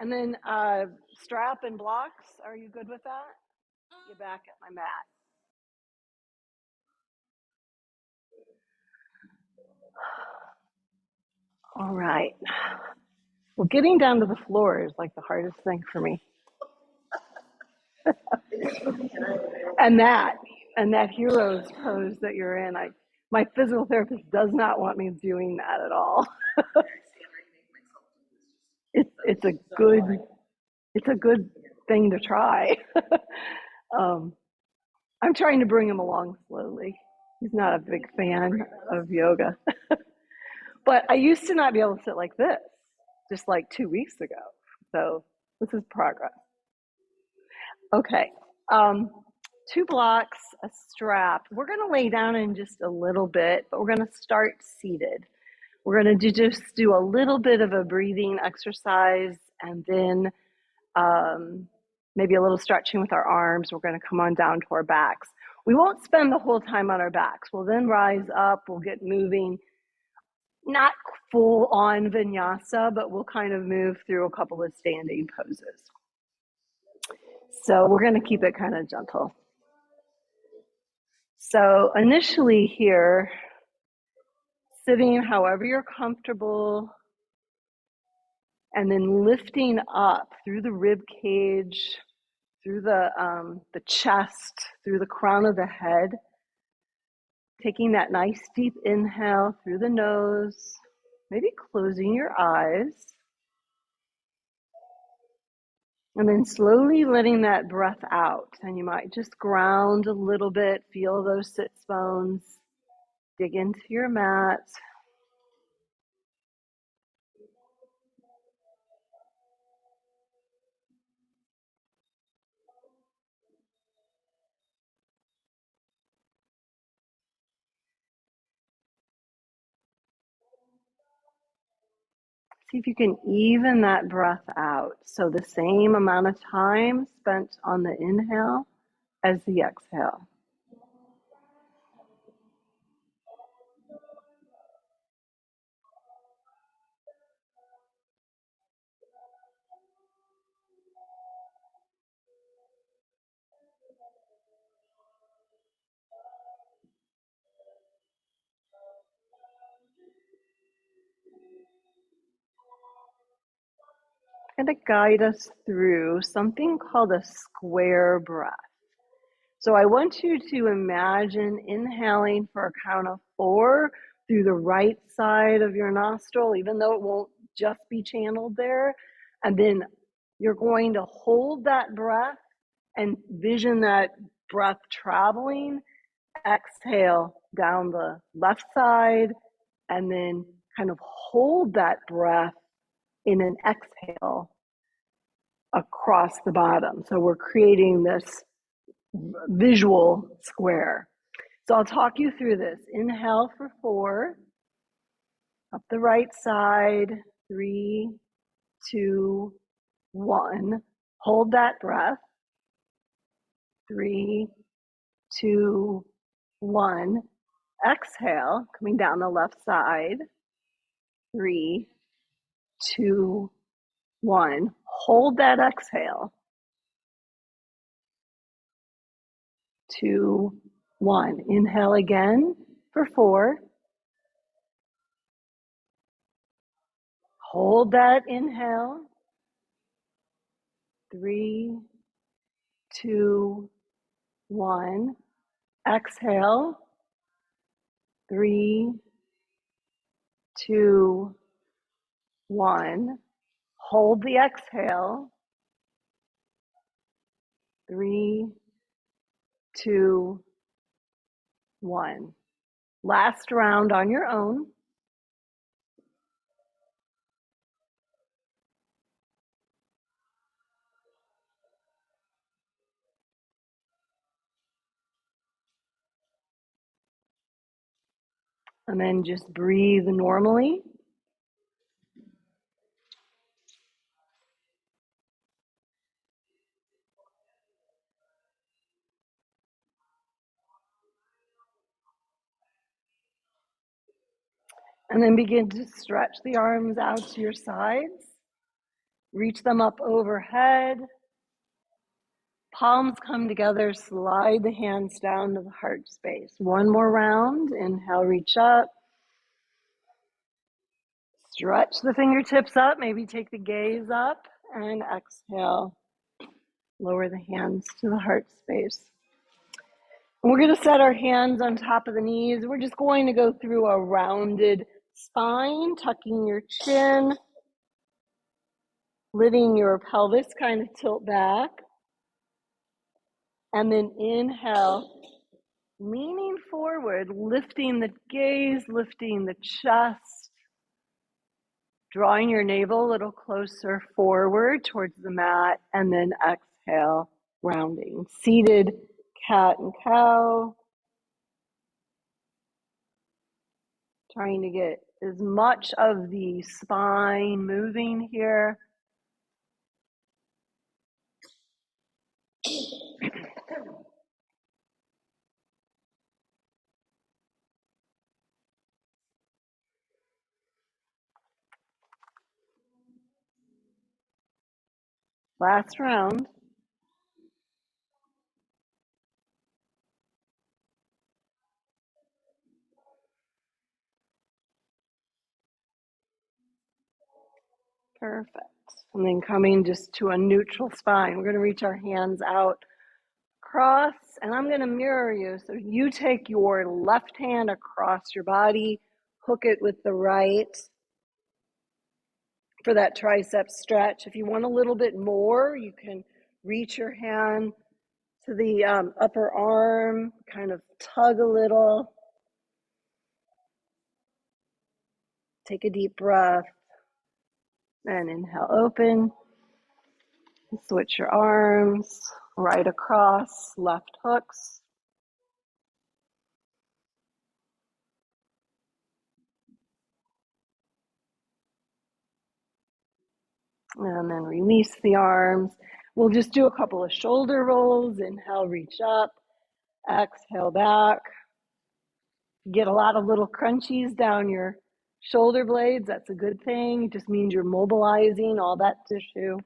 And then strap and blocks. Are you good with that? Get back at my mat. All right. Well, getting down to the floor is like the hardest thing for me. and that hero's pose that you're in, my physical therapist does not want me doing that at all. it's a good thing to try. I'm trying to bring him along slowly. He's not a big fan of yoga. But I used to not be able to sit like this just like 2 weeks ago. So this is progress. Okay. 2 blocks, a strap. We're going to lay down in just a little bit, but we're going to start seated. We're going to just do a little bit of a breathing exercise and then maybe a little stretching with our arms. We're going to come on down to our backs. We won't spend the whole time on our backs. We'll then rise up, we'll get moving. Not full on vinyasa, but we'll kind of move through a couple of standing poses. So we're going to keep it kind of gentle. So initially here, sitting however you're comfortable, and then lifting up through the rib cage, through the chest, through the crown of the head, taking that nice deep inhale through the nose, maybe closing your eyes, and then slowly letting that breath out. And you might just ground a little bit, feel those sits bones, dig into your mat. See if you can even that breath out. So the same amount of time spent on the inhale as the exhale. Going to guide us through something called a square breath. So I want you to imagine inhaling for a count of 4 through the right side of your nostril, even though it won't just be channeled there. And then you're going to hold that breath and vision that breath traveling. Exhale down the left side, and then kind of hold that breath in an exhale across the bottom. So we're creating this visual square. So I'll talk you through this. Inhale for 4, up the right side, 3, 2, 1. Hold that breath. 3, 2, 1. Exhale, coming down the left side. 3, 2, 1. Hold that exhale. 2, 1. Inhale again for 4. Hold that inhale. 3, 2, 1. Exhale. 3, 2, 1. Hold the exhale. 3, 2, 1. Last round on your own. And then just breathe normally. And then begin to stretch the arms out to your sides. Reach them up overhead. Palms come together, slide the hands down to the heart space. One more round. Inhale, reach up. Stretch the fingertips up, maybe take the gaze up, and exhale. Lower the hands to the heart space. And we're going to set our hands on top of the knees. We're just going to go through a rounded spine, tucking your chin, letting your pelvis kind of tilt back. And then inhale, leaning forward, lifting the gaze, lifting the chest, drawing your navel a little closer forward towards the mat, and then exhale, rounding. Seated cat and cow. Trying to get as much of the spine moving here. Last round. Perfect. And then coming just to a neutral spine. We're going to reach our hands out across, and I'm going to mirror you. So you take your left hand across your body, hook it with the right for that tricep stretch. If you want a little bit more, you can reach your hand to the upper arm, kind of tug a little. Take a deep breath. And inhale, open. Switch your arms, right across, left hooks. And then release the arms. We'll just do a couple of shoulder rolls. Inhale, reach up. Exhale, back. Get a lot of little crunchies down your shoulder blades. That's a good thing. It just means you're mobilizing all that tissue.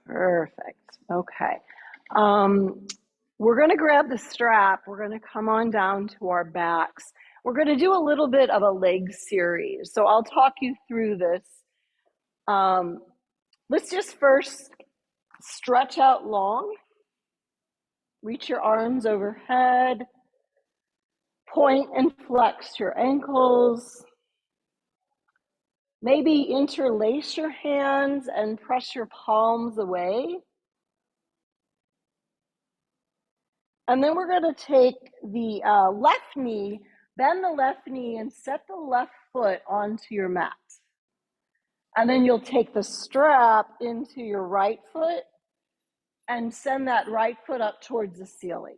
Perfect. Okay. We're going to grab the strap. We're going to come on down to our backs. We're going to do a little bit of a leg series. So I'll talk you through this. Let's just first stretch out long. Reach your arms overhead. Point and flex your ankles. Maybe interlace your hands and press your palms away. And then we're going to take the left knee, bend the left knee, and set the left foot onto your mat. And then you'll take the strap into your right foot and send that right foot up towards the ceiling.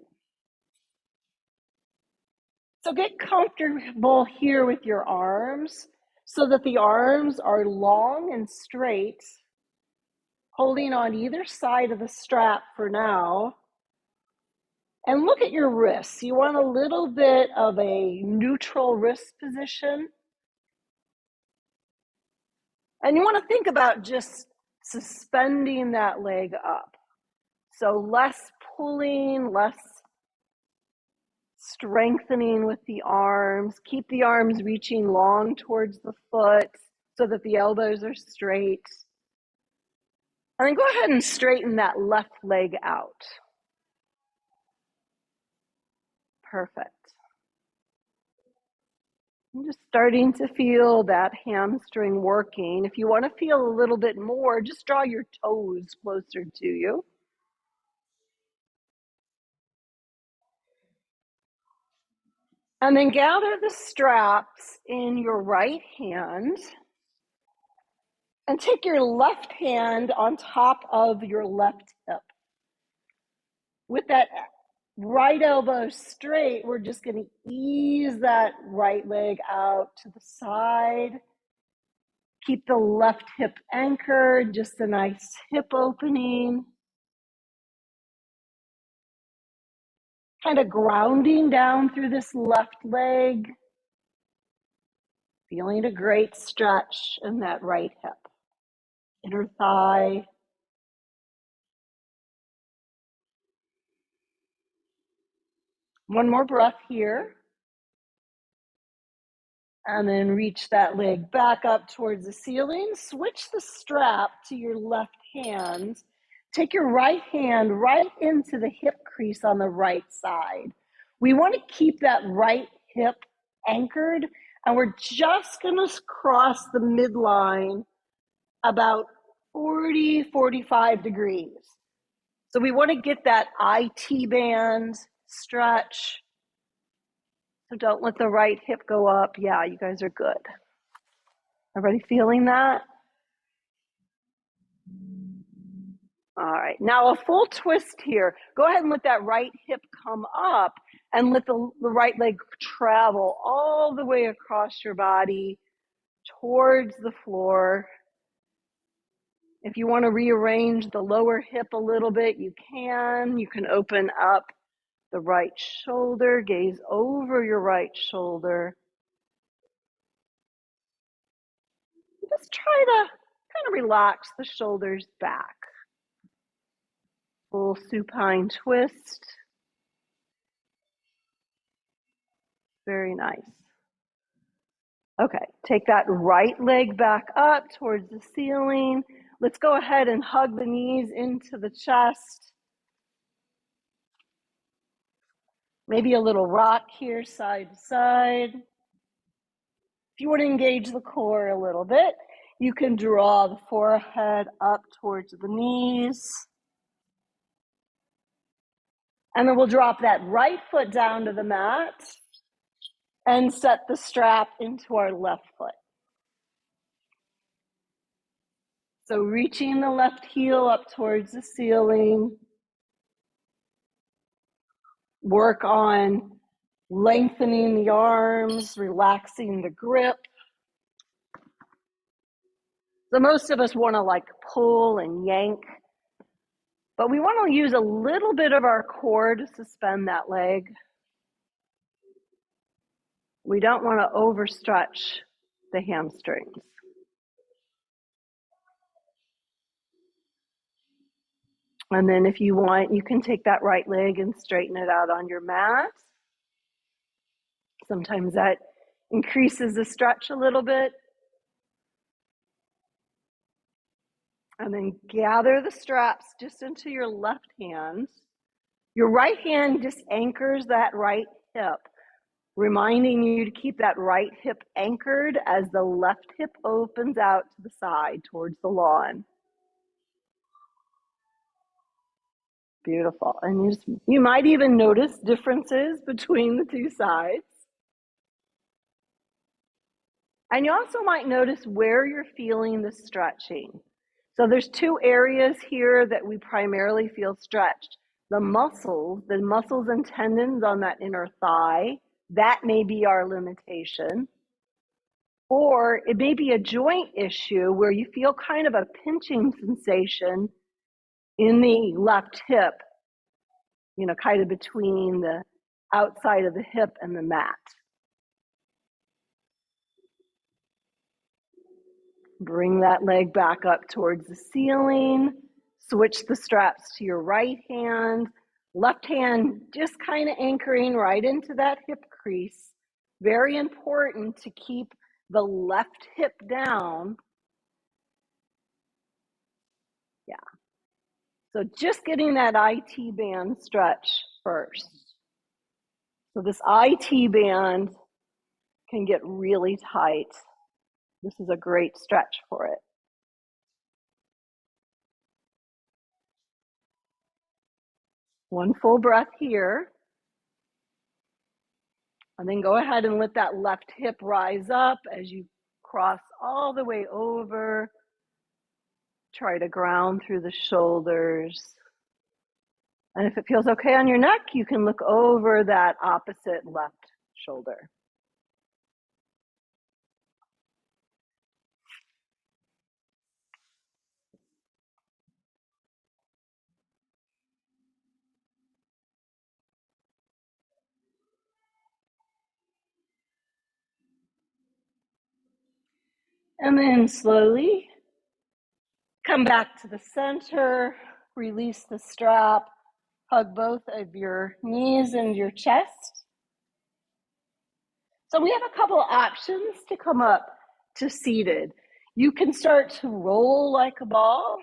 So get comfortable here with your arms so that the arms are long and straight, holding on either side of the strap for now. And look at your wrists. You want a little bit of a neutral wrist position. And you want to think about just suspending that leg up. So less pulling, less strengthening with the arms. Keep the arms reaching long towards the foot so that the elbows are straight. And then go ahead and straighten that left leg out. Perfect. I'm just starting to feel that hamstring working. If you want to feel a little bit more, just draw your toes closer to you. And then gather the straps in your right hand and take your left hand on top of your left hip. With that right elbow straight, we're just going to ease that right leg out to the side. Keep the left hip anchored, just a nice hip opening. Kind of grounding down through this left leg. Feeling a great stretch in that right hip. Inner thigh. One more breath here. And then reach that leg back up towards the ceiling. Switch the strap to your left hand. Take your right hand right into the hip crease on the right side. We want to keep that right hip anchored, and we're just going to cross the midline about 40, 45 degrees. So we want to get that IT band stretch. So don't let the right hip go up. Yeah, you guys are good. Everybody feeling that? All right, now a full twist here. Go ahead and let that right hip come up and let the right leg travel all the way across your body towards the floor. If you want to rearrange the lower hip a little bit, you can. You can open up the right shoulder, gaze over your right shoulder. Just try to kind of relax the shoulders back. Full supine twist. Very nice. Okay, take that right leg back up towards the ceiling. Let's go ahead and hug the knees into the chest. Maybe a little rock here, side to side. If you want to engage the core a little bit, you can draw the forehead up towards the knees. And then we'll drop that right foot down to the mat and set the strap into our left foot. So reaching the left heel up towards the ceiling. Work on lengthening the arms, relaxing the grip. So most of us want to like pull and yank, but we want to use a little bit of our core to suspend that leg. We don't want to overstretch the hamstrings. And then if you want, you can take that right leg and straighten it out on your mat. Sometimes that increases the stretch a little bit. And then gather the straps just into your left hand. Your right hand just anchors that right hip, reminding you to keep that right hip anchored as the left hip opens out to the side towards the lawn. Beautiful. And you might even notice differences between the two sides. And you also might notice where you're feeling the stretching. So there's two areas here that we primarily feel stretched. The muscles and tendons on that inner thigh, that may be our limitation. Or it may be a joint issue where you feel kind of a pinching sensation in the left hip, kind of between the outside of the hip and the mat. Bring that leg back up towards the ceiling. Switch the straps to your right hand. Left hand just kind of anchoring right into that hip crease. Very important to keep the left hip down. Yeah. So just getting that IT band stretch first. So this IT band can get really tight. This is a great stretch for it. One full breath here. And then go ahead and let that left hip rise up as you cross all the way over. Try to ground through the shoulders. And if it feels okay on your neck, you can look over that opposite left shoulder. And then slowly come back to the center, release the strap, hug both of your knees and your chest. So we have a couple of options to come up to seated. You can start to roll like a ball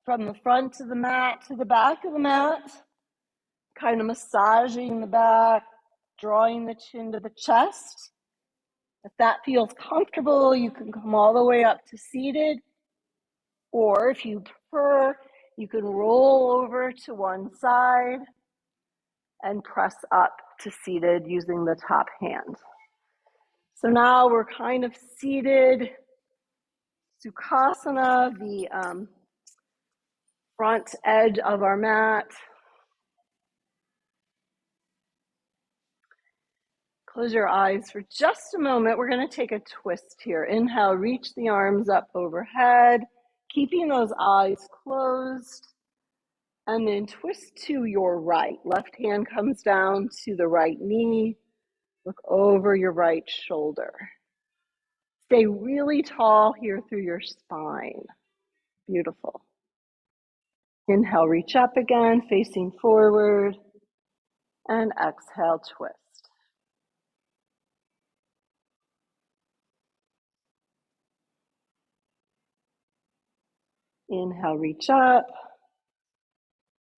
from the front of the mat to the back of the mat, kind of massaging the back, drawing the chin to the chest. If that feels comfortable, you can come all the way up to seated. Or if you prefer, you can roll over to one side and press up to seated using the top hand. So now we're kind of seated, Sukhasana, the front edge of our mat. Close your eyes for just a moment. We're going to take a twist here. Inhale, reach the arms up overhead, keeping those eyes closed. And then twist to your right. Left hand comes down to the right knee. Look over your right shoulder. Stay really tall here through your spine. Beautiful. Inhale, reach up again, facing forward. And exhale, twist. Inhale, reach up.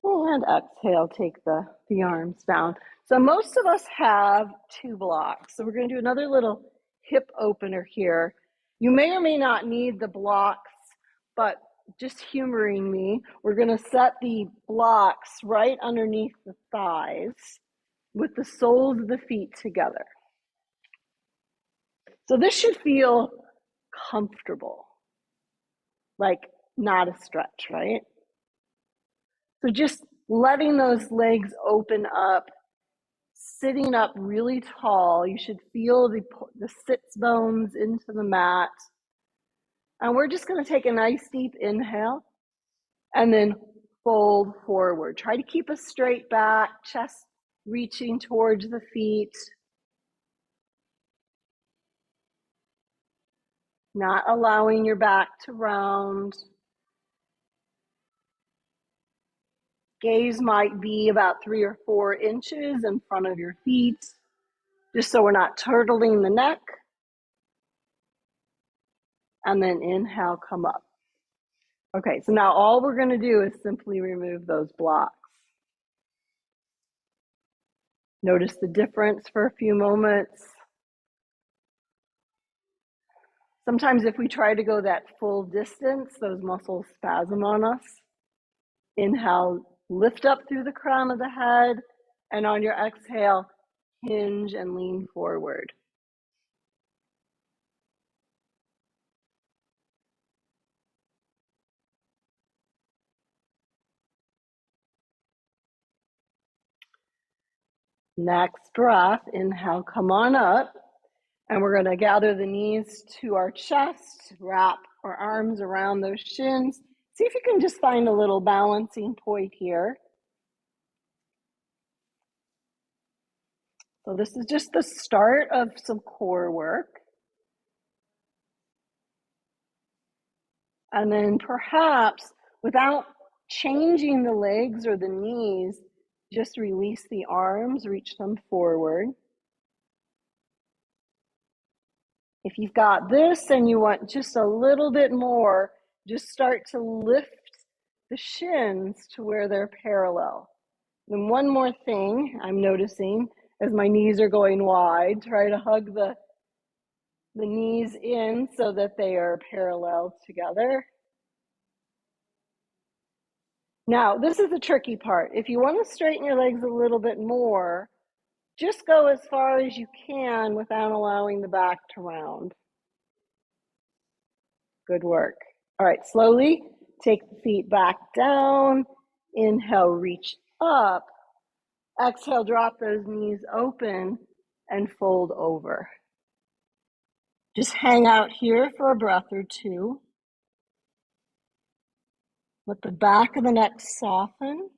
And exhale, take the arms down. So most of us have two blocks. So we're going to do another little hip opener here. You may or may not need the blocks, but just humoring me, we're going to set the blocks right underneath the thighs with the soles of the feet together. So this should feel comfortable, like not a stretch, right? So just letting those legs open up, sitting up really tall. You should feel the sits bones into the mat. And we're just going to take a nice deep inhale and then fold forward. Try to keep a straight back, chest reaching towards the feet. Not allowing your back to round. Gaze might be about 3 or 4 inches in front of your feet, just so we're not turtling the neck. And then inhale, come up. Okay, so now all we're going to do is simply remove those blocks. Notice the difference for a few moments. Sometimes if we try to go that full distance, those muscles spasm on us. Inhale, lift up through the crown of the head, and on your exhale, hinge and lean forward. Next breath, inhale, come on up. And we're going to gather the knees to our chest, wrap our arms around those shins. See if you can just find a little balancing point here. So this is just the start of some core work. And then perhaps without changing the legs or the knees, just release the arms, reach them forward. If you've got this and you want just a little bit more, just start to lift the shins to where they're parallel. And one more thing I'm noticing as my knees are going wide, try to hug the knees in so that they are parallel together. Now, this is the tricky part. If you want to straighten your legs a little bit more, just go as far as you can without allowing the back to round. Good work. All right, slowly take the feet back down. Inhale, reach up. Exhale, drop those knees open and fold over. Just hang out here for a breath or two. Let the back of the neck soften.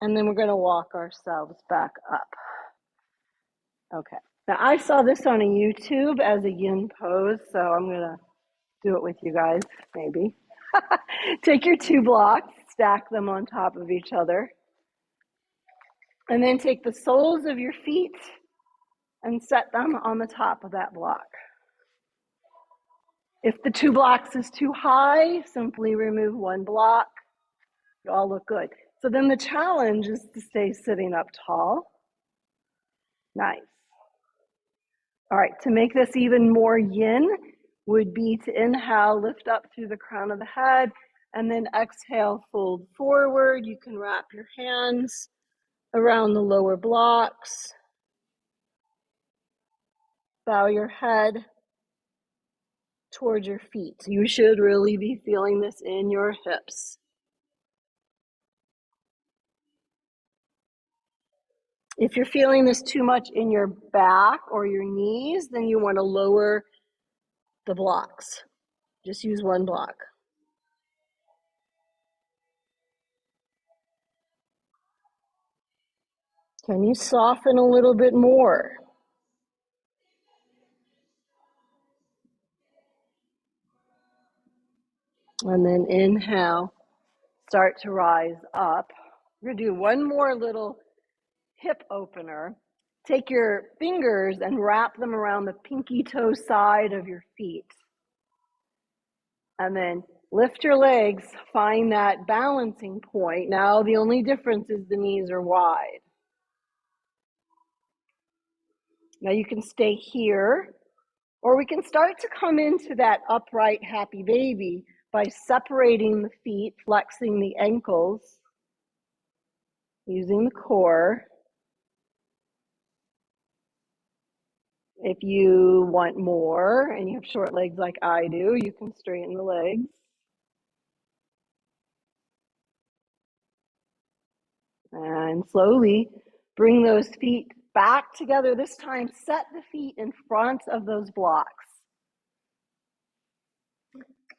And then we're going to walk ourselves back up. Okay. Now I saw this on a YouTube as a yin pose, so I'm going to do it with you guys, maybe. Take your 2 blocks, stack them on top of each other, and then take the soles of your feet and set them on the top of that block. If the 2 blocks is too high, simply remove 1 block. You all look good. So then the challenge is to stay sitting up tall. Nice. All right, to make this even more yin would be to inhale, lift up through the crown of the head, and then exhale, fold forward. You can wrap your hands around the lower blocks. Bow your head towards your feet. You should really be feeling this in your hips. If you're feeling this too much in your back or your knees, then you want to lower the blocks. Just use 1 block. Can you soften a little bit more? And then inhale, start to rise up. We're going to do 1 more little hip opener. Take your fingers and wrap them around the pinky toe side of your feet. And then lift your legs, find that balancing point. Now the only difference is the knees are wide. Now you can stay here, or we can start to come into that upright happy baby by separating the feet, flexing the ankles, using the core. If you want more and you have short legs like I do, you can straighten the legs. And slowly bring those feet back together. This time, set the feet in front of those blocks.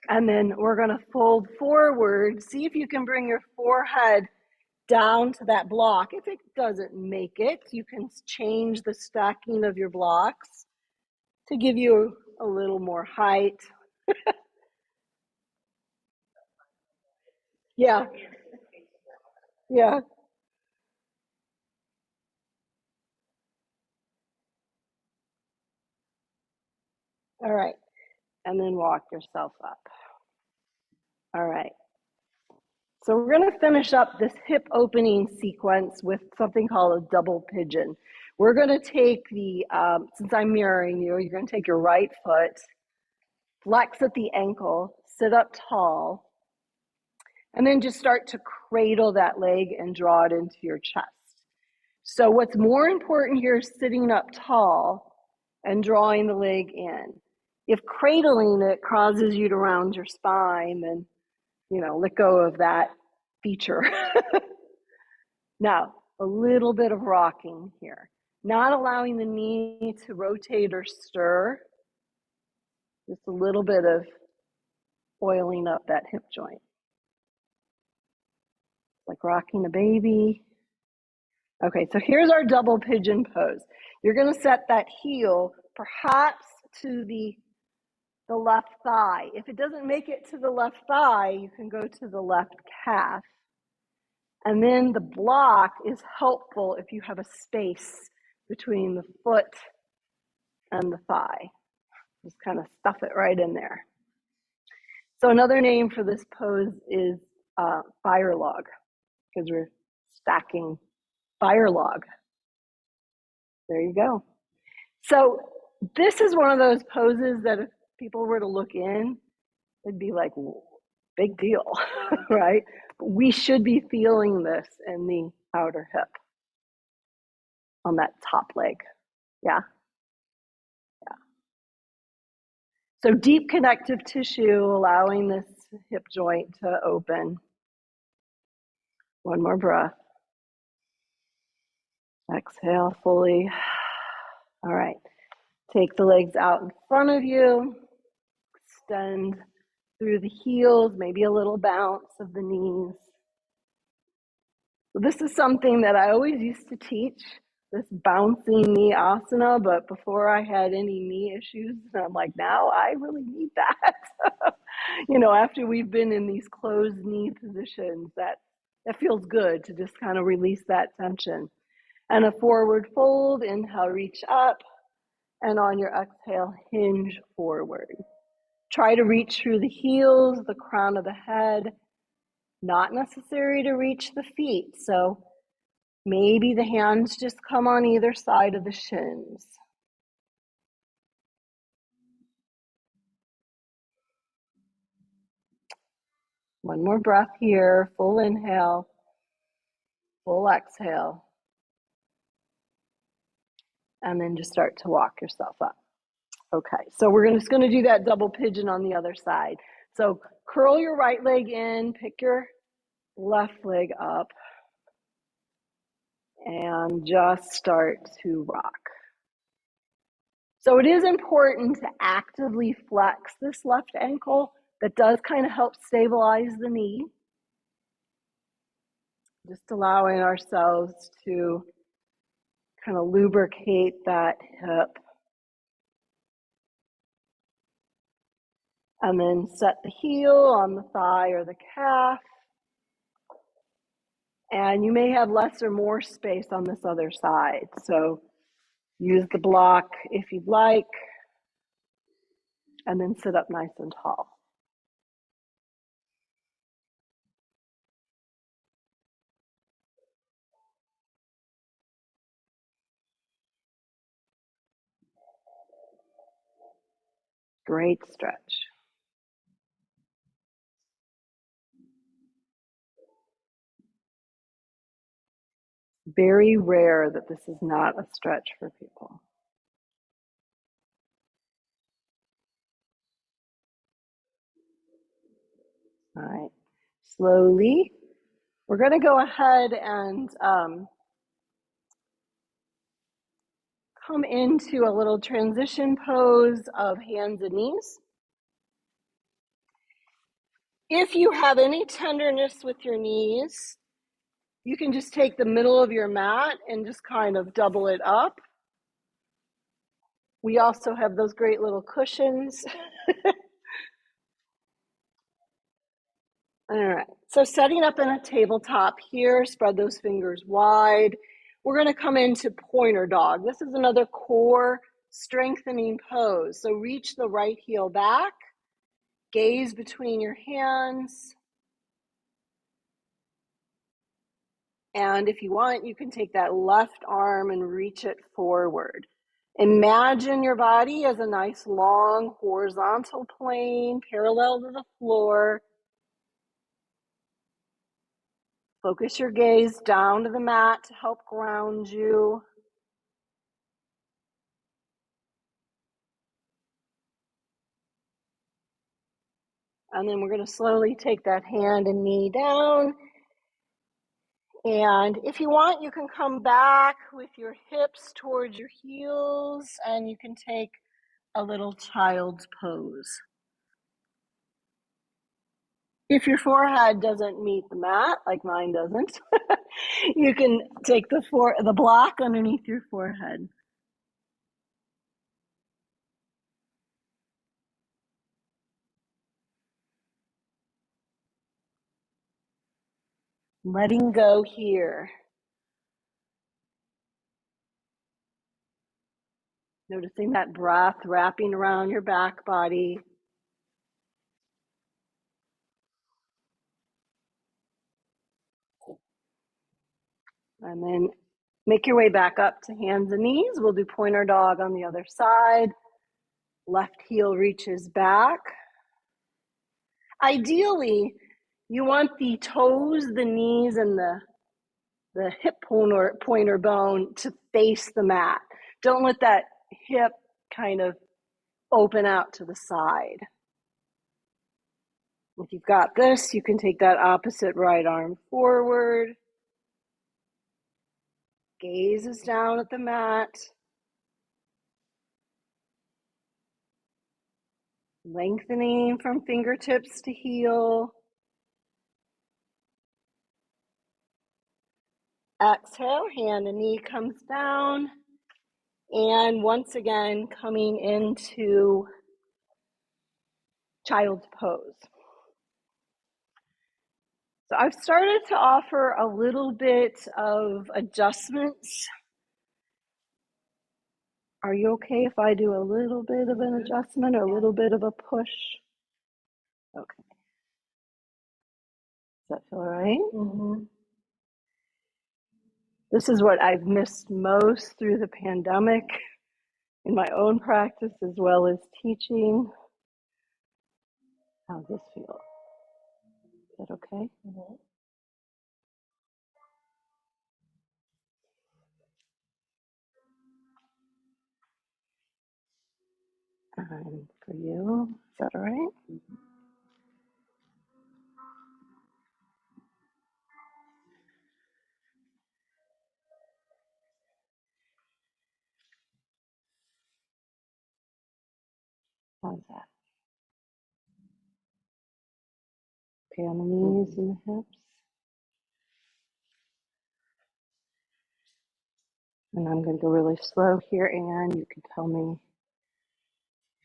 And then we're going to fold forward. See if you can bring your forehead down to that block. If it doesn't make it, you can change the stacking of your blocks to give you a little more height. Yeah. Yeah. All right. And then walk yourself up. All right. So we're going to finish up this hip opening sequence with something called a double pigeon. We're going to take the, since I'm mirroring you, you're going to take your right foot, flex at the ankle, sit up tall, and then just start to cradle that leg and draw it into your chest. So what's more important here is sitting up tall and drawing the leg in. If cradling it causes you to round your spine, then, let go of that feature. Now, a little bit of rocking here. Not allowing the knee to rotate or stir. Just a little bit of oiling up that hip joint. Like rocking a baby. Okay, so here's our double pigeon pose. You're going to set that heel perhaps to the left thigh. If it doesn't make it to the left thigh, you can go to the left calf. And then the block is helpful if you have a space between the foot and the thigh. Just kind of stuff it right in there. So another name for this pose is fire log, because we're stacking fire log. There you go. So this is one of those poses that if people were to look in, it'd be like, big deal, right? But we should be feeling this in the outer hip on that top leg. Yeah. Yeah. So deep connective tissue, allowing this hip joint to open. One more breath. Exhale fully. All right. Take the legs out in front of you. Extend through the heels, maybe a little bounce of the knees. This is something that I always used to teach, this bouncing knee asana, but before I had any knee issues, I'm like, now I really need that. After we've been in these closed knee positions, that feels good to just kind of release that tension. And a forward fold, inhale, reach up, and on your exhale, hinge forward. Try to reach through the heels, the crown of the head. Not necessary to reach the feet, so maybe the hands just come on either side of the shins. One more breath here, full inhale, full exhale, and then just start to walk yourself up. Okay, so we're just going to do that double pigeon on the other side. So curl your right leg in, pick your left leg up, and just start to rock. So it is important to actively flex this left ankle. That does kind of help stabilize the knee. Just allowing ourselves to kind of lubricate that hip. And then set the heel on the thigh or the calf. And you may have less or more space on this other side. So use the block if you'd like. And then sit up nice and tall. Great stretch. Very rare that this is not a stretch for people. All right, slowly, we're going to go ahead and come into a little transition pose of hands and knees. If you have any tenderness with your knees, you can just take the middle of your mat and just kind of double it up. We also have those great little cushions. All right, so setting up in a tabletop here, spread those fingers wide. We're going to come into pointer dog. This is another core strengthening pose. So reach the right heel back, gaze between your hands. And if you want, you can take that left arm and reach it forward. Imagine your body as a nice long horizontal plane parallel to the floor. Focus your gaze down to the mat to help ground you. And then we're going to slowly take that hand and knee down. And if you want, you can come back with your hips towards your heels and you can take a little child's pose. If your forehead doesn't meet the mat, like mine doesn't, you can take the block underneath your forehead. Letting go here. Noticing that breath wrapping around your back body. And then make your way back up to hands and knees. We'll do pointer dog on the other side. Left heel reaches back. Ideally, you want the toes, the knees, and the hip pointer bone to face the mat. Don't let that hip kind of open out to the side. If you've got this, you can take that opposite right arm forward. Gaze is down at the mat. Lengthening from fingertips to heel. Exhale, hand and knee comes down. And once again, coming into child's pose. So I've started to offer a little bit of adjustments. Are you okay if I do a little bit of an adjustment or a little bit of a push? Okay. Does that feel all right? Mm-hmm. This is what I've missed most through the pandemic in my own practice as well as teaching. How's this feel? Is that okay? Mm-hmm. And for you, is that all right? Mm-hmm. How's that? Okay, on the knees and the hips. And I'm going to go really slow here, and you can tell me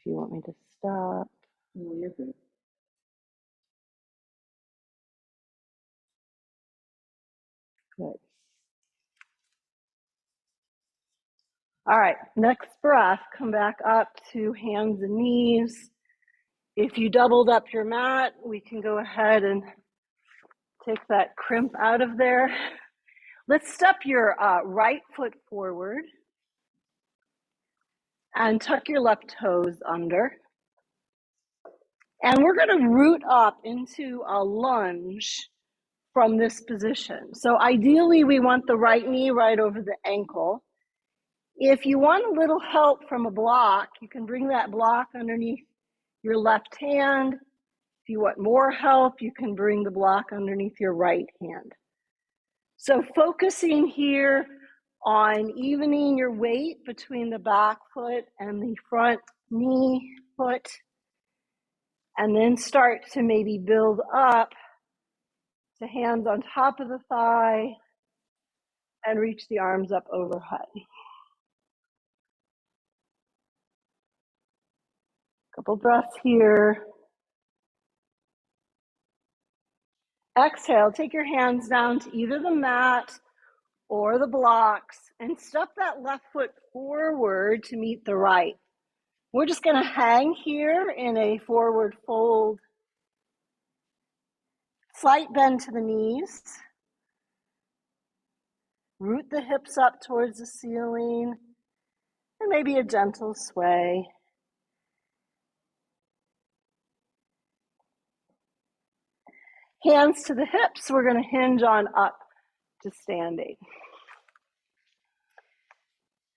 if you want me to stop. No, you're good. Good. All right, next breath, come back up to hands and knees. If you doubled up your mat, we can go ahead and take that crimp out of there. Let's step your right foot forward and tuck your left toes under. And we're going to root up into a lunge from this position. So ideally, we want the right knee right over the ankle. If you want a little help from a block, you can bring that block underneath your left hand. If you want more help, you can bring the block underneath your right hand. So focusing here on evening your weight between the back foot and the front knee foot, and then start to maybe build up to hands on top of the thigh and reach the arms up overhead. Couple breaths here. Exhale, take your hands down to either the mat or the blocks and step that left foot forward to meet the right. We're just going to hang here in a forward fold. Slight bend to the knees. Root the hips up towards the ceiling and maybe a gentle sway. Hands to the hips, we're going to hinge on up to standing.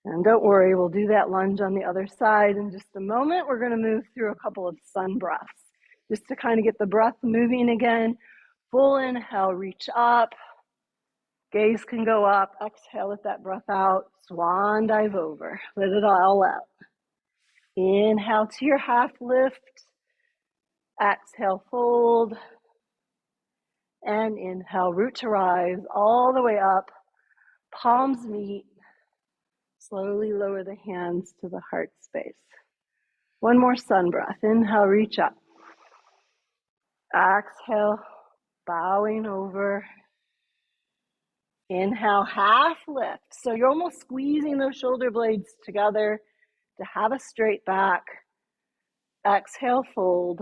And don't worry, we'll do that lunge on the other side in just a moment. We're going to move through a couple of sun breaths just to kind of get the breath moving again. Full inhale, reach up. Gaze can go up. Exhale, let that breath out. Swan dive over. Let it all out. Inhale to your half lift. Exhale, fold. And inhale, root to rise all the way up. Palms meet. Slowly lower the hands to the heart space. One more sun breath. Inhale, reach up. Exhale, bowing over. Inhale, half lift. So you're almost squeezing those shoulder blades together to have a straight back. Exhale, fold.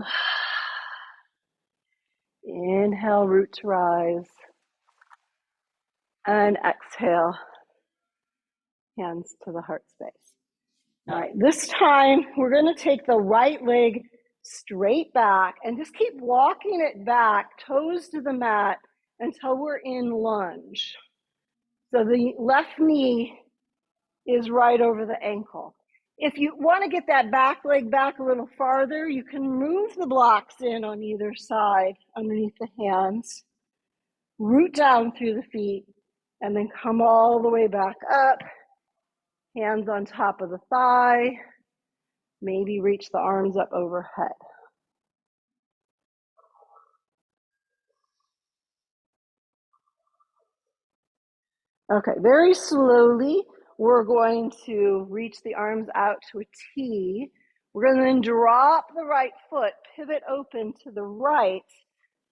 Inhale, root to rise. And exhale, hands to the heart space. All right, this time we're going to take the right leg straight back and just keep walking it back, toes to the mat until we're in lunge. So the left knee is right over the ankle. If you want to get that back leg back a little farther, you can move the blocks in on either side underneath the hands, root down through the feet, and then come all the way back up, hands on top of the thigh, maybe reach the arms up overhead. Okay, very slowly, we're going to reach the arms out to a T. We're going to then drop the right foot, pivot open to the right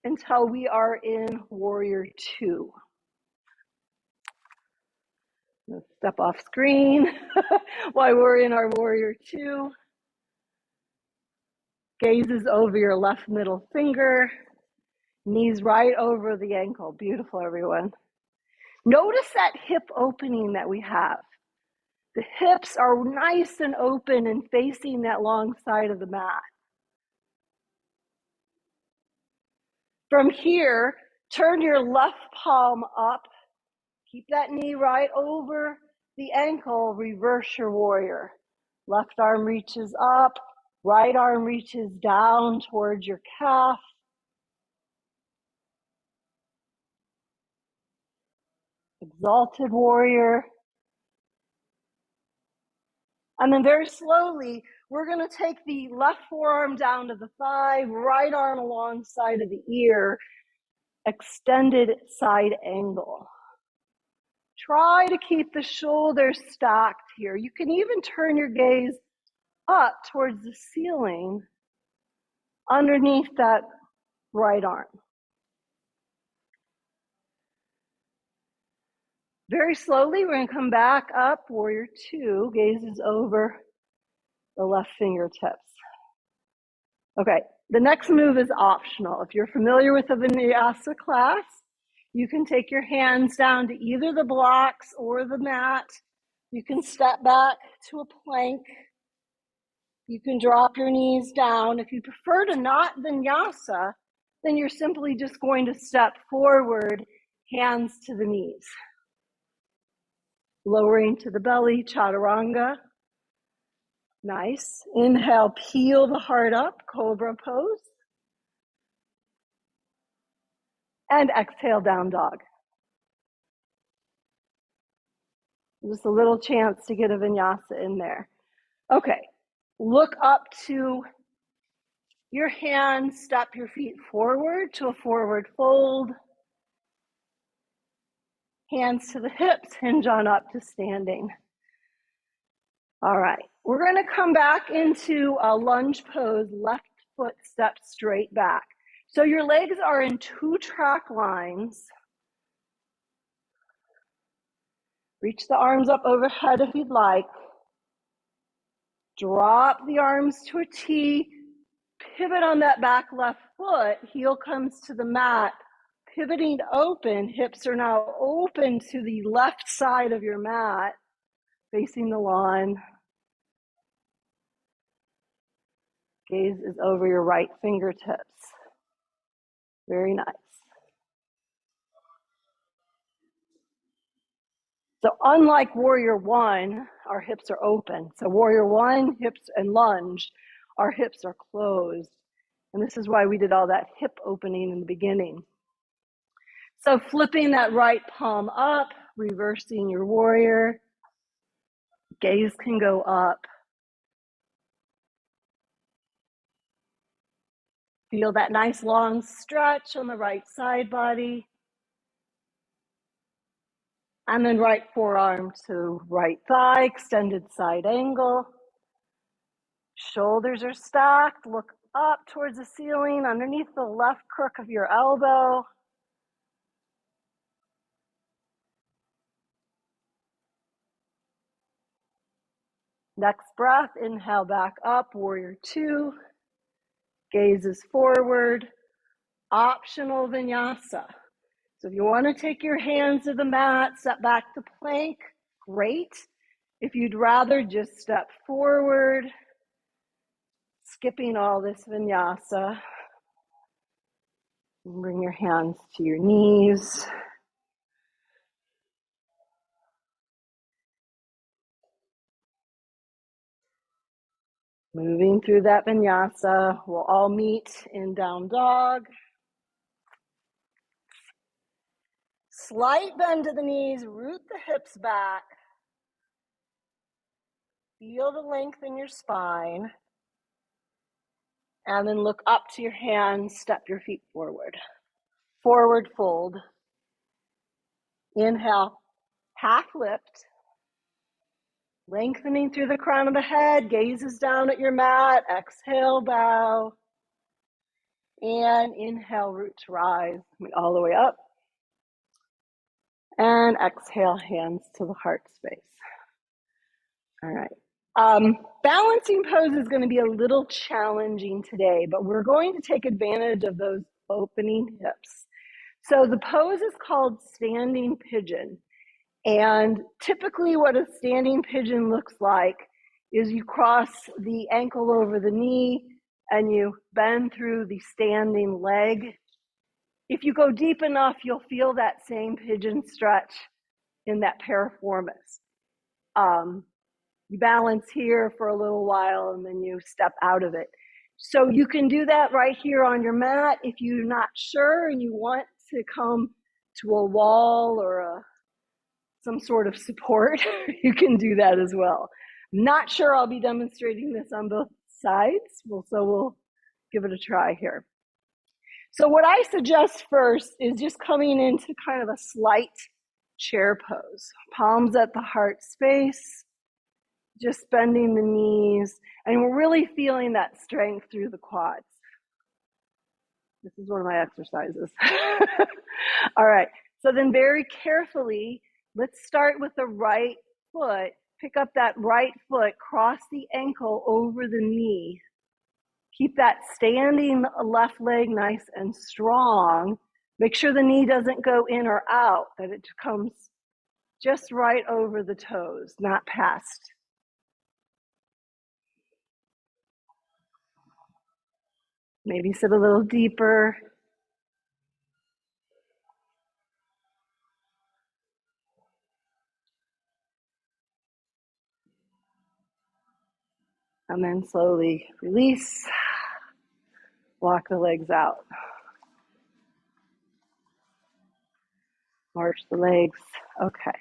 until we are in warrior two. Let's step off screen while we're in our warrior two. Gazes over your left middle finger, knees right over the ankle. Beautiful, everyone. Notice that hip opening that we have. The hips are nice and open and facing that long side of the mat. From here, turn your left palm up. Keep that knee right over the ankle. Reverse your warrior. Left arm reaches up. Right arm reaches down towards your calf. Exalted warrior. And then very slowly, we're going to take the left forearm down to the thigh, right arm alongside of the ear, extended side angle. Try to keep the shoulders stacked here. You can even turn your gaze up towards the ceiling underneath that right arm. Very slowly, we're going to come back up, warrior two, gazes over the left fingertips. Okay, the next move is optional. If you're familiar with the vinyasa class, you can take your hands down to either the blocks or the mat. You can step back to a plank. You can drop your knees down. If you prefer to not vinyasa, then you're simply just going to step forward, hands to the knees. Lowering to the belly, chaturanga. Nice. Inhale, peel the heart up, cobra pose. And exhale, down dog. Just a little chance to get a vinyasa in there. Okay, look up to your hands, step your feet forward to a forward fold. Hands to the hips, hinge on up to standing. All right, we're going to come back into a lunge pose, left foot steps straight back. So your legs are in two track lines. Reach the arms up overhead if you'd like. Drop the arms to a T. Pivot on that back left foot. Heel comes to the mat. Pivoting open. Hips are now open to the left side of your mat, facing the lawn. Gaze is over your right fingertips. Very nice. So unlike warrior one, our hips are open. So warrior one, hips and lunge, our hips are closed. And this is why we did all that hip opening in the beginning. So flipping that right palm up, reversing your warrior. Gaze can go up. Feel that nice long stretch on the right side body. And then right forearm to right thigh, extended side angle. Shoulders are stacked. Look up towards the ceiling, underneath the left crook of your elbow. Next breath, inhale back up, warrior two. Gaze is forward. Optional vinyasa. So if you want to take your hands to the mat, step back to plank, great. If you'd rather just step forward, skipping all this vinyasa, bring your hands to your knees. Moving through that vinyasa, we'll all meet in down dog. Slight bend to the knees, root the hips back. Feel the length in your spine. And then look up to your hands, step your feet forward. Forward fold. Inhale, half lift, lengthening through the crown of the head, gazes down at your mat, exhale, bow, and inhale, root to rise, all the way up, and exhale, hands to the heart space. All right. Balancing pose is going to be a little challenging today, but we're going to take advantage of those opening hips. So the pose is called standing pigeon. And typically what a standing pigeon looks like is you cross the ankle over the knee and you bend through the standing leg. If you go deep enough, you'll feel that same pigeon stretch in that piriformis. You balance here for a little while and then you step out of it. So you can do that right here on your mat. If you're not sure and you want to come to a wall or some sort of support, you can do that as well. Not sure I'll be demonstrating this on both sides, so we'll give it a try here. So what I suggest first is just coming into kind of a slight chair pose. Palms at the heart space, just bending the knees, and we're really feeling that strength through the quads. This is one of my exercises. All right, so then very carefully, let's start with the right foot. Pick up that right foot, cross the ankle over the knee. Keep that standing left leg nice and strong. Make sure the knee doesn't go in or out, that it comes just right over the toes, not past. Maybe sit a little deeper. And then slowly release. Walk the legs out. March the legs. Okay.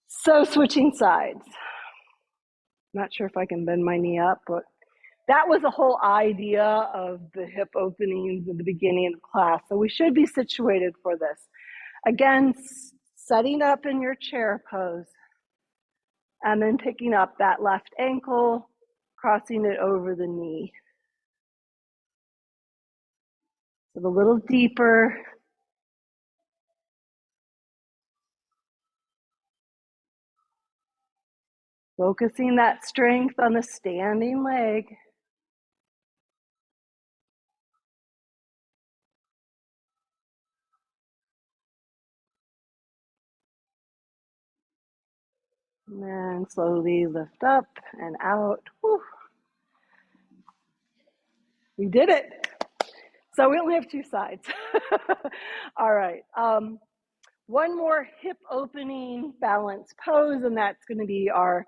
So switching sides. Not sure if I can bend my knee up, but that was the whole idea of the hip openings at the beginning of class. So we should be situated for this. Again, setting up in your chair pose and then picking up that left ankle, crossing it over the knee. So a little deeper. Focusing that strength on the standing leg. And then slowly lift up and out. Whew. We did it. So we only have two sides. All right. One more hip opening balance pose, and that's going to be our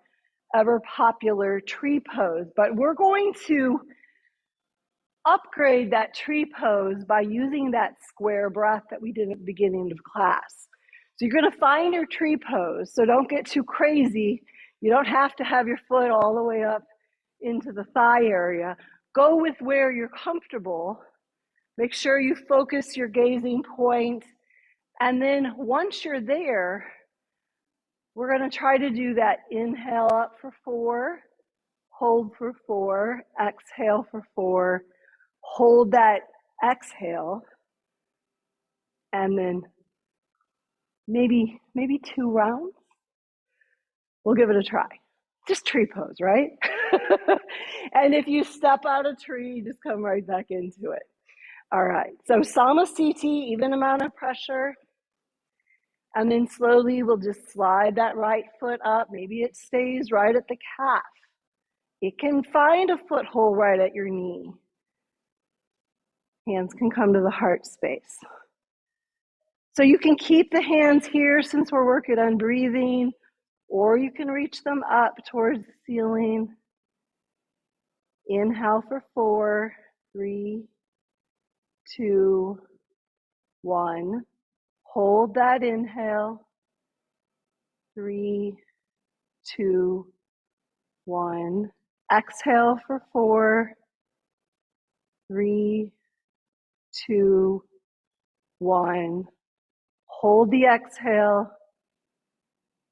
ever popular tree pose. But we're going to upgrade that tree pose by using that square breath that we did at the beginning of class. So you're going to find your tree pose. So don't get too crazy. You don't have to have your foot all the way up into the thigh area. Go with where you're comfortable. Make sure you focus your gazing point. And then once you're there, we're going to try to do that inhale up for 4, hold for 4, exhale for 4, hold that exhale, and then maybe 2 rounds. We'll give it a try. Just tree pose, right? And if you step out of tree, just come right back into it. All right, so Samasthiti, even amount of pressure. And then slowly we'll just slide that right foot up. Maybe it stays right at the calf. It can find a foothold right at your knee. Hands can come to the heart space. So you can keep the hands here since we're working on breathing, or you can reach them up towards the ceiling. Inhale for 4, 3, 2, 1. Hold that inhale. 3, 2, 1. Exhale for 4, 3, 2, 1. Hold the exhale.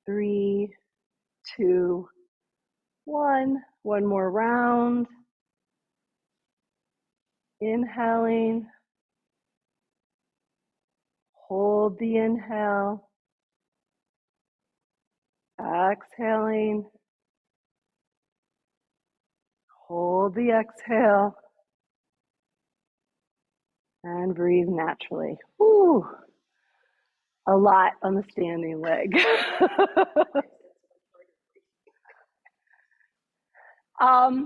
3, 2, 1. One more round. Inhaling. Hold the inhale. Exhaling. Hold the exhale. And breathe naturally. Woo. A lot on the standing leg. I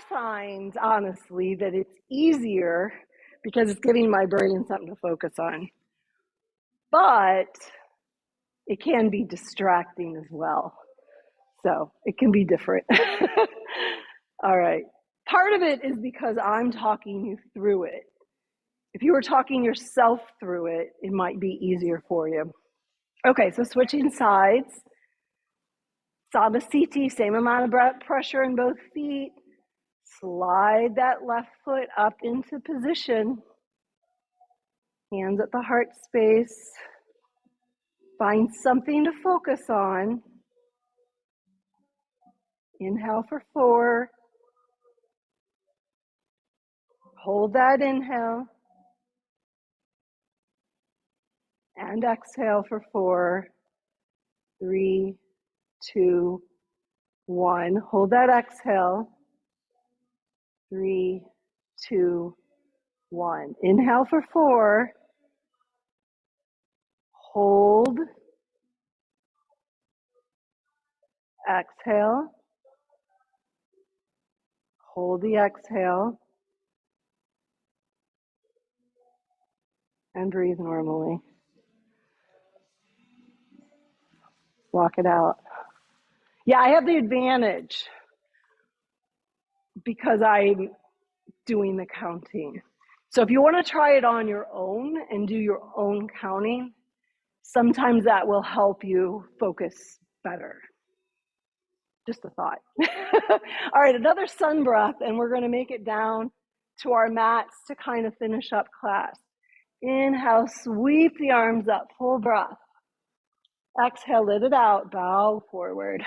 find, honestly, that it's easier because it's giving my brain something to focus on. But it can be distracting as well. So it can be different. All right. Part of it is because I'm talking you through it. If you were talking yourself through it, it might be easier for you. Okay, so switching sides. Sabasiti, same amount of breath pressure in both feet. Slide that left foot up into position. Hands at the heart space. Find something to focus on. Inhale for 4. Hold that inhale. And exhale for 4. 3, 2, 1. Hold that exhale. 3, 2, 1. Inhale for 4. Hold. Exhale. Hold the exhale. And breathe normally. Walk it out. Yeah, I have the advantage because I'm doing the counting. So if you want to try it on your own and do your own counting, sometimes that will help you focus better. Just a thought. All right, another sun breath, and we're going to make it down to our mats to kind of finish up class. Inhale, sweep the arms up, full breath. Exhale, let it out, bow forward.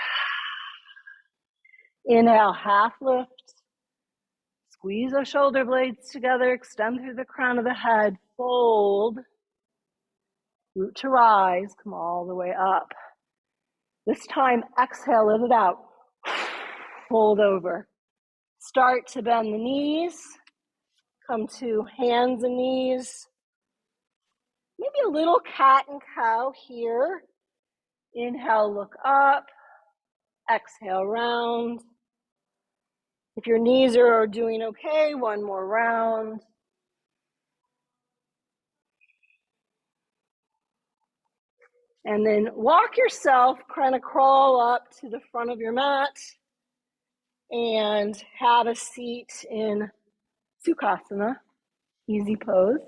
Inhale, half lift. Squeeze those shoulder blades together, extend through the crown of the head, fold. Root to rise, come all the way up. This time, exhale, let it out. Fold over. Start to bend the knees. Come to hands and knees. Maybe a little cat and cow here. Inhale, look up. Exhale, round. If your knees are doing okay, one more round. And then walk yourself, kind of crawl up to the front of your mat and have a seat in Sukhasana, easy pose.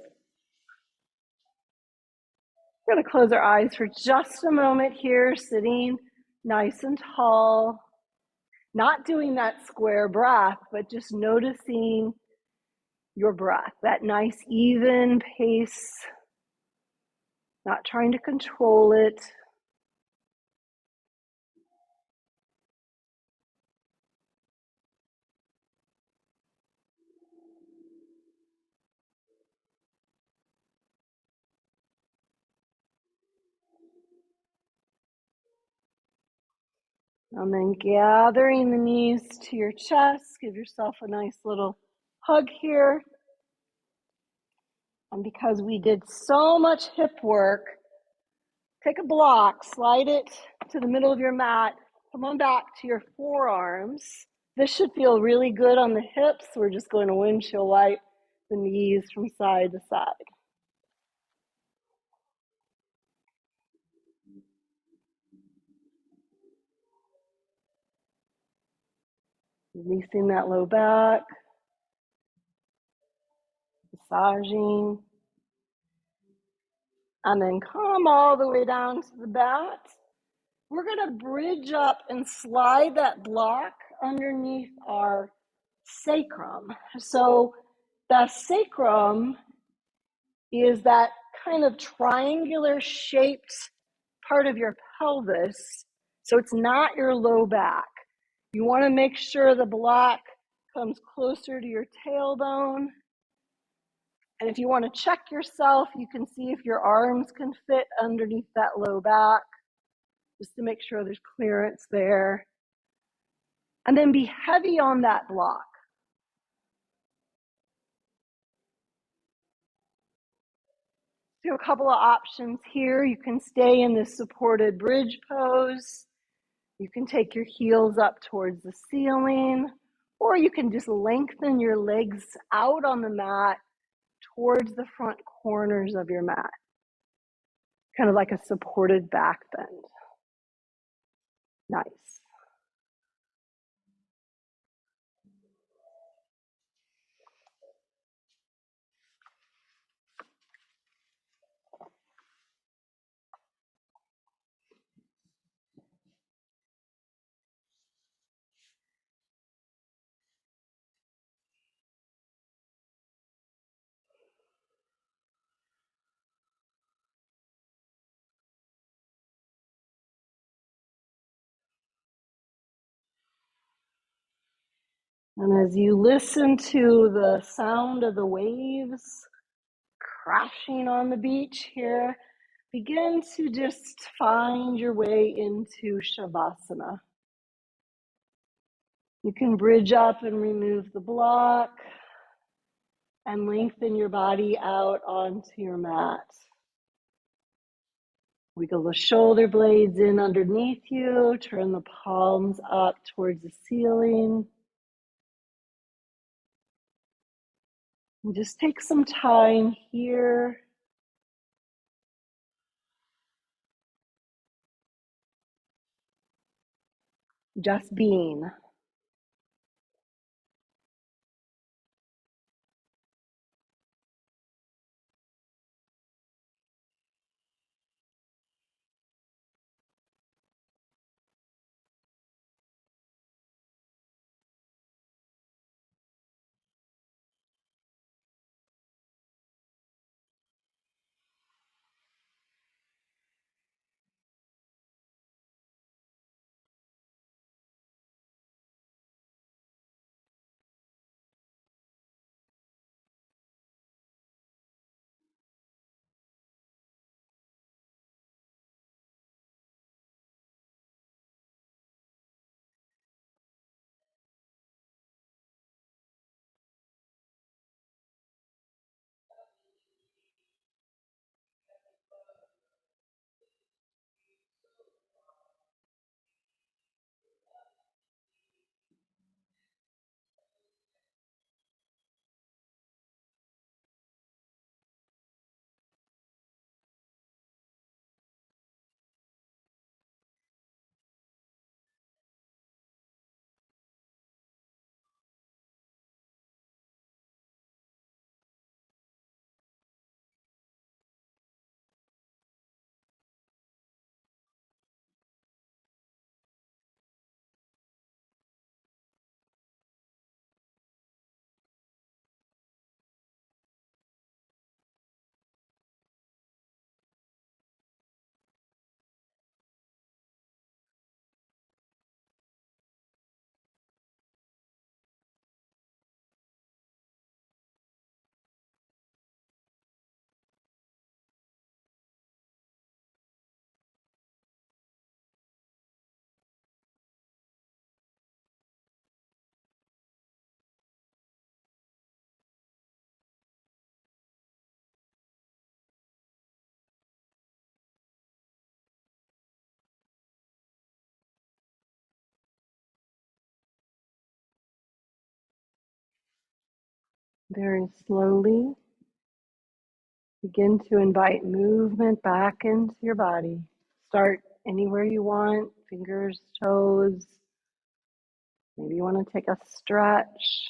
We're going to close our eyes for just a moment here, sitting nice and tall, not doing that square breath, but just noticing your breath, that nice even pace, not trying to control it. And then gathering the knees to your chest, give yourself a nice little hug here. And because we did so much hip work, take a block, slide it to the middle of your mat, come on back to your forearms. This should feel really good on the hips. We're just going to windshield wipe the knees from side to side. Releasing that low back, massaging, and then come all the way down to the mat. We're going to bridge up and slide that block underneath our sacrum. So the sacrum is that kind of triangular shaped part of your pelvis. So it's not your low back. You want to make sure the block comes closer to your tailbone. And if you want to check yourself, you can see if your arms can fit underneath that low back, just to make sure there's clearance there. And then be heavy on that block. So a couple of options here. You can stay in this supported bridge pose. You can take your heels up towards the ceiling, or you can just lengthen your legs out on the mat towards the front corners of your mat, kind of like a supported back bend. Nice. And as you listen to the sound of the waves crashing on the beach here, begin to just find your way into Shavasana. You can bridge up and remove the block and lengthen your body out onto your mat. Wiggle the shoulder blades in underneath you, turn the palms up towards the ceiling. And just take some time here, just being. Very slowly, begin to invite movement back into your body. Start anywhere you want, fingers, toes. Maybe you want to take a stretch,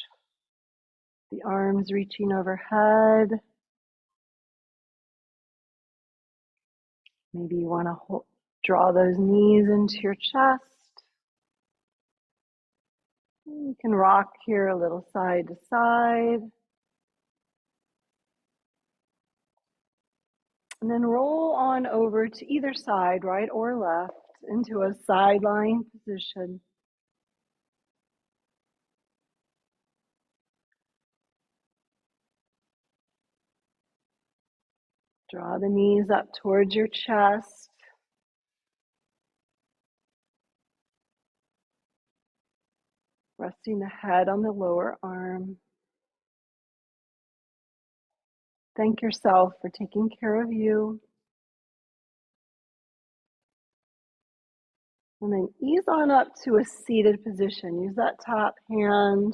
the arms reaching overhead. Maybe you want to draw those knees into your chest. You can rock here a little side to side. And then roll on over to either side, right or left, into a side lying position. Draw the knees up towards your chest. Resting the head on the lower arm. Thank yourself for taking care of you. And then ease on up to a seated position. Use that top hand.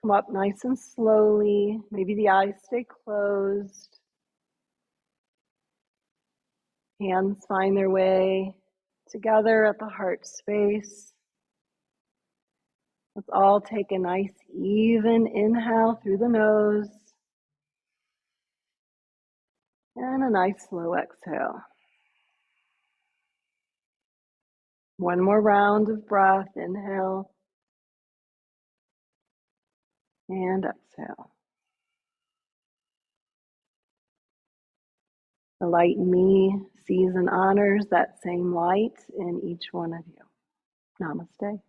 Come up nice and slowly. Maybe the eyes stay closed. Hands find their way together at the heart space. Let's all take a nice even inhale through the nose. And a nice slow exhale. One more round of breath. Inhale. And exhale. The light in me sees and honors that same light in each one of you. Namaste.